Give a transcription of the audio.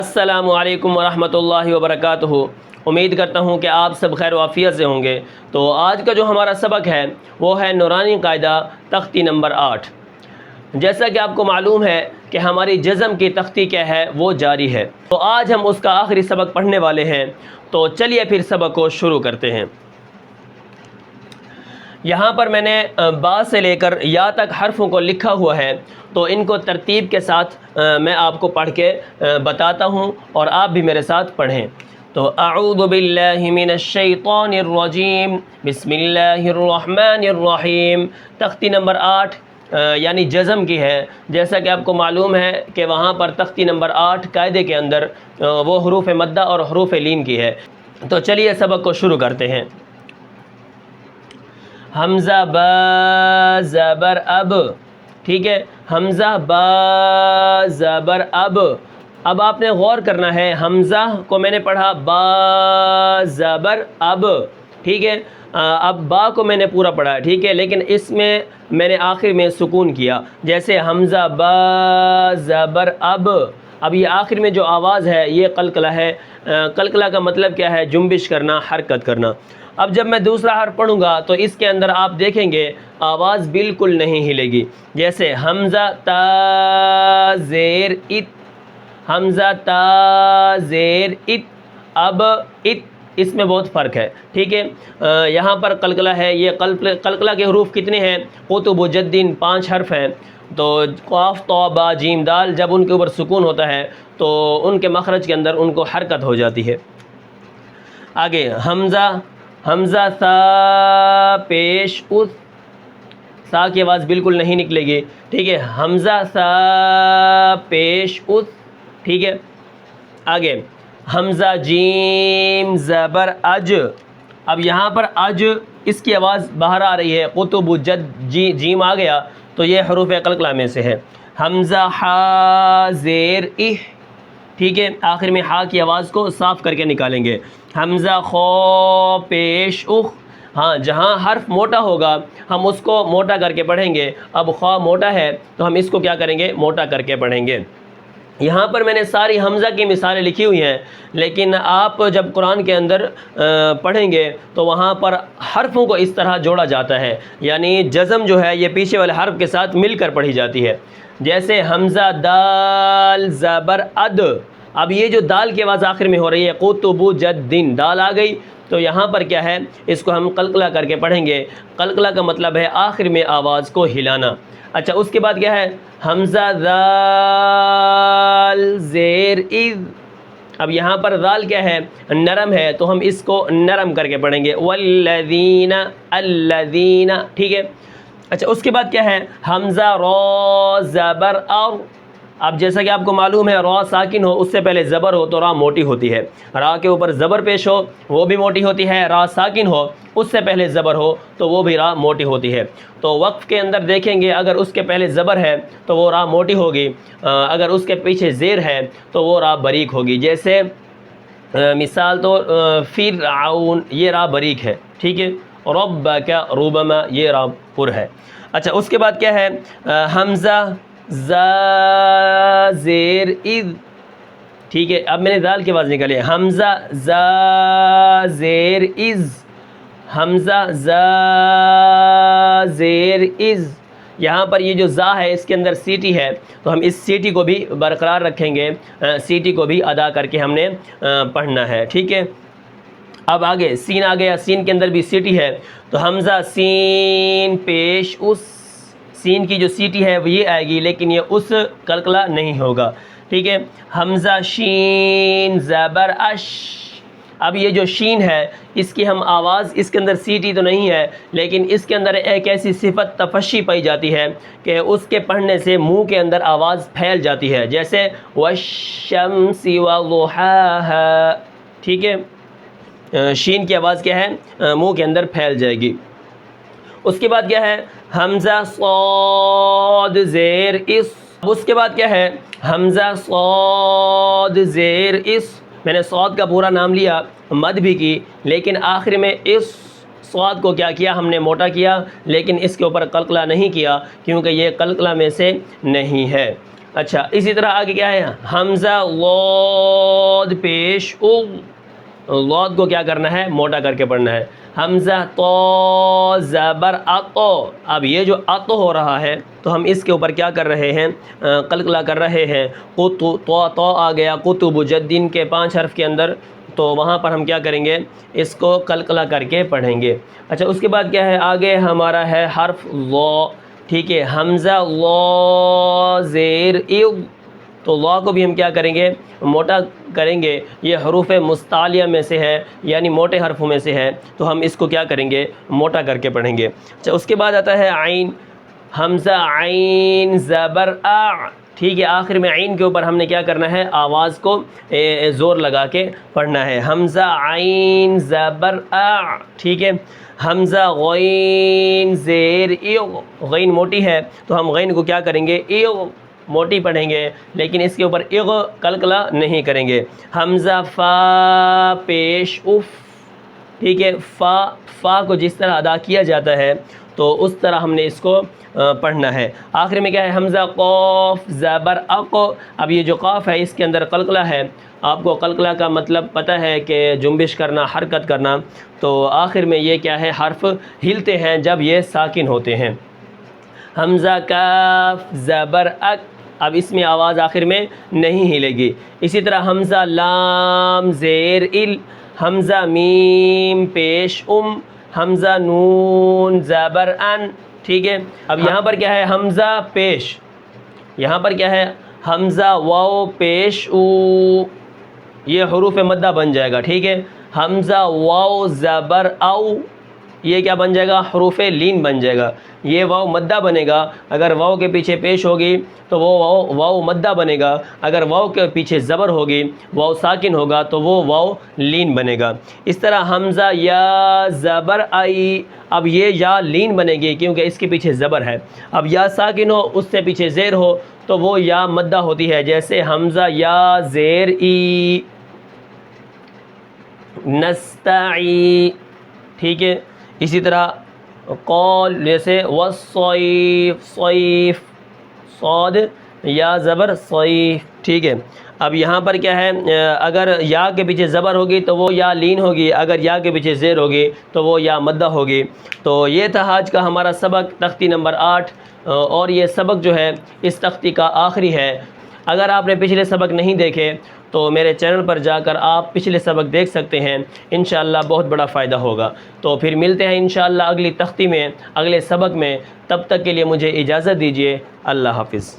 السلام علیکم ورحمۃ اللہ وبرکاتہ۔ امید کرتا ہوں کہ آپ سب خیر و عافیت سے ہوں گے۔ تو آج کا جو ہمارا سبق ہے وہ ہے نورانی قاعدہ تختی نمبر 8۔ جیسا کہ آپ کو معلوم ہے کہ ہماری جزم کی تختی کیا ہے، وہ جاری ہے، تو آج ہم اس کا آخری سبق پڑھنے والے ہیں۔ تو چلیے پھر سبق کو شروع کرتے ہیں۔ یہاں پر میں نے با سے لے کر یا تک حرفوں کو لکھا ہوا ہے، تو ان کو ترتیب کے ساتھ میں آپ کو پڑھ کے بتاتا ہوں اور آپ بھی میرے ساتھ پڑھیں۔ تو اعوذ باللہ من الشیطان الرجیم، بسم اللہ الرحمن الرحیم۔ تختی نمبر 8 یعنی جزم کی ہے۔ جیسا کہ آپ کو معلوم ہے کہ وہاں پر تختی نمبر 8 قاعدے کے اندر وہ حروف مدہ اور حروف لین کی ہے۔ تو چلیے سبق کو شروع کرتے ہیں۔ حمزہ با زبر اب، ٹھیک ہے، حمزہ با زبر اب۔ اب آپ نے غور کرنا ہے، حمزہ کو میں نے پڑھا با زبر اب، ٹھیک ہے، اب با کو میں نے پورا پڑھا، ٹھیک ہے، لیکن اس میں نے آخر میں سکون کیا، جیسے حمزہ با زبر اب۔ اب یہ آخر میں جو آواز ہے یہ قلقلہ ہے۔ قلقلہ کا مطلب کیا ہے؟ جنبش کرنا، حرکت کرنا۔ اب جب میں دوسرا حرف پڑھوں گا تو اس کے اندر آپ دیکھیں گے آواز بالکل نہیں ہلے گی، جیسے حمزہ تا زیر ات، حمزہ تا زیر ات، اب ات، اس میں بہت فرق ہے، ٹھیک ہے۔ یہاں پر قلقلہ ہے۔ یہ قلقلہ کے حروف کتنے ہیں؟ قطب و جدین 5 حرف ہیں۔ تو قاف طا با جیم دال، جب ان کے اوپر سکون ہوتا ہے تو ان کے مخرج کے اندر ان کو حرکت ہو جاتی ہے۔ آگے حمزہ سا پیش اس، سا کی آواز بالکل نہیں نکلے گی، ٹھیک ہے، حمزہ سا پیش اس، ٹھیک ہے۔ آگے حمزہ جیم زبر اج۔ اب یہاں پر اج، اس کی آواز باہر آ رہی ہے، قطب و جد جیم آ گیا تو یہ حروف قلقلہ میں سے ہے۔ حمزہ ہا زیر اہ، ٹھیک ہے، آخر میں ہا کی آواز کو صاف کر کے نکالیں گے۔ حمزہ خو پیش اخ، ہاں جہاں حرف موٹا ہوگا ہم اس کو موٹا کر کے پڑھیں گے۔ اب خوا موٹا ہے تو ہم اس کو کیا کریں گے؟ موٹا کر کے پڑھیں گے۔ یہاں پر میں نے ساری حمزہ کی مثالیں لکھی ہوئی ہیں، لیکن آپ جب قرآن کے اندر پڑھیں گے تو وہاں پر حرفوں کو اس طرح جوڑا جاتا ہے، یعنی جزم جو ہے یہ پیچھے والے حرف کے ساتھ مل کر پڑھی جاتی ہے۔ جیسے حمزہ دال زبر اد۔ اب یہ جو دال کی آواز آخر میں ہو رہی ہے، قطب و جدین، دال آ گئی تو یہاں پر کیا ہے؟ اس کو ہم قلقلہ کر کے پڑھیں گے۔ قلقلہ کا مطلب ہے آخر میں آواز کو ہلانا۔ اچھا، اس کے بعد کیا ہے؟ حمزہ ذال زیر اذ۔ اب یہاں پر ذال کیا ہے؟ نرم ہے، تو ہم اس کو نرم کر کے پڑھیں گے، والذین الذین، ٹھیک ہے۔ اچھا، اس کے بعد کیا ہے؟ حمزہ را زبر اور۔ اب جیسا کہ آپ کو معلوم ہے را ساکن ہو اس سے پہلے زبر ہو تو را موٹی ہوتی ہے، را کے اوپر زبر پیش ہو وہ بھی موٹی ہوتی ہے، را ساکن ہو اس سے پہلے زبر ہو تو وہ بھی را موٹی ہوتی ہے۔ تو وقف کے اندر دیکھیں گے اگر اس کے پہلے زبر ہے تو وہ را موٹی ہوگی، اگر اس کے پیچھے زیر ہے تو وہ را باریک ہوگی۔ جیسے مثال تو فرعون، یہ را باریک ہے، ٹھیک ہے، ربک ربما، یہ را پر ہے۔ اچھا، اس کے بعد کیا ہے؟ حمزہ زا زیر اذ، ٹھیک ہے۔ اب میں نے دال کی آواز نکالی ہے، حمزہ زا زیر اذ، حمزہ زا زیر اذ۔ یہاں پر یہ جو زا ہے اس کے اندر سیٹی ہے، تو ہم اس سیٹی کو بھی برقرار رکھیں گے، سیٹی کو بھی ادا کر کے ہم نے پڑھنا ہے، ٹھیک ہے۔ اب آگے سین آ گیا، سین کے اندر بھی سیٹی ہے، تو حمزہ سین پیش اس، سین کی جو سیٹی ہے وہ یہ آئے گی، لیکن یہ اس قلقلہ نہیں ہوگا، ٹھیک ہے۔ حمزہ شین زبر اش۔ اب یہ جو شین ہے اس کی ہم آواز، اس کے اندر سیٹی تو نہیں ہے لیکن اس کے اندر ایک ایسی صفت تفشی پائی جاتی ہے کہ اس کے پڑھنے سے منہ کے اندر آواز پھیل جاتی ہے، جیسے والشمس وضحاها، ٹھیک ہے، شین کی آواز کیا ہے؟ منہ کے اندر پھیل جائے گی۔ اس کے بعد کیا ہے؟ حمزہ صاد زیر اس۔ اس کے بعد کیا ہے؟ حمزہ صاد زیر اس۔ میں نے صاد کا پورا نام لیا، مد بھی کی، لیکن آخر میں اس صاد کو کیا کیا؟ ہم نے موٹا کیا، لیکن اس کے اوپر قلقلہ نہیں کیا کیونکہ یہ قلقلہ میں سے نہیں ہے۔ اچھا اسی طرح آگے کیا ہے حمزہ لاد پیش او، لاد کو کیا کرنا ہے موٹا کر کے پڑھنا ہے. حمزہ تو زبر اتو، اب یہ جو اتو ہو رہا ہے تو ہم اس کے اوپر کیا کر رہے ہیں قلقلہ کر رہے ہیں. تو آ گیا قطب جدین کے 5 حرف کے اندر، تو وہاں پر ہم کیا کریں گے اس کو قلقلہ کر کے پڑھیں گے. اچھا اس کے بعد کیا ہے آگے ہمارا ہے حرف لا، ٹھیک ہے حمزہ لا زیر ایو، تو لا کو بھی ہم کیا کریں گے موٹا کریں گے. یہ حروف مستعلیہ میں سے ہے یعنی موٹے حرفوں میں سے ہے، تو ہم اس کو کیا کریں گے موٹا کر کے پڑھیں گے. اچھا اس کے بعد آتا ہے عین، حمزہ عین زبر آ، ٹھیک ہے آخر میں عین کے اوپر ہم نے کیا کرنا ہے آواز کو زور لگا کے پڑھنا ہے. حمزہ عین زبر آ، ٹھیک ہے. حمزہ غین زیر ایو، غین موٹی ہے تو ہم غین کو کیا کریں گے ایو موٹی پڑھیں گے، لیکن اس کے اوپر اغ قلقلہ نہیں کریں گے. حمزہ فا پیش اف، ٹھیک ہے فا کو جس طرح ادا کیا جاتا ہے تو اس طرح ہم نے اس کو پڑھنا ہے. آخر میں کیا ہے حمزہ قاف زبر اق، اب یہ جو قاف ہے اس کے اندر قلقلہ ہے. آپ کو قلقلہ کا مطلب پتہ ہے کہ جنبش کرنا حرکت کرنا، تو آخر میں یہ کیا ہے حرف ہلتے ہیں جب یہ ساکن ہوتے ہیں. حمزہ کاف زبر اک، اب اس میں آواز آخر میں نہیں ہلے گی. اسی طرح حمزہ لام زیر ال، حمزہ میم پیش حمزہ نون زبر ان، ٹھیک ہے. اب یہاں پر کیا ہے حمزہ پیش، یہاں پر کیا ہے حمزہ واو پیش او، یہ حروف مدہ بن جائے گا، ٹھیک ہے. حمزہ واو زبر او، یہ کیا بن جائے گا حروف لین بن جائے گا. یہ واو مدہ بنے گا، اگر واو کے پیچھے پیش ہوگی تو وہ واو مدہ بنے گا، اگر واو کے پیچھے زبر ہوگی واو ساکن ہوگا تو وہ واو لین بنے گا. اس طرح حمزہ یا زبر آئی، اب یہ یا لین بنے گی کیونکہ اس کے پیچھے زبر ہے. اب یا ساکن ہو اس سے پیچھے زیر ہو تو وہ یا مدہ ہوتی ہے، جیسے حمزہ یا زیر ای نستعی، ٹھیک ہے. اسی طرح قول جیسے والصیف صیف صاد یا زبر صیف، ٹھیک ہے. اب یہاں پر کیا ہے اگر یا کے پیچھے زبر ہوگی تو وہ یا لین ہوگی، اگر یا کے پیچھے زیر ہوگی تو وہ یا مدہ ہوگی. تو یہ تھا آج کا ہمارا سبق تختی نمبر 8، اور یہ سبق جو ہے اس تختی کا آخری ہے. اگر آپ نے پچھلے سبق نہیں دیکھے تو میرے چینل پر جا کر آپ پچھلے سبق دیکھ سکتے ہیں، انشاءاللہ بہت بڑا فائدہ ہوگا. تو پھر ملتے ہیں انشاءاللہ اگلی تختی میں اگلے سبق میں، تب تک کے لیے مجھے اجازت دیجیے. اللہ حافظ.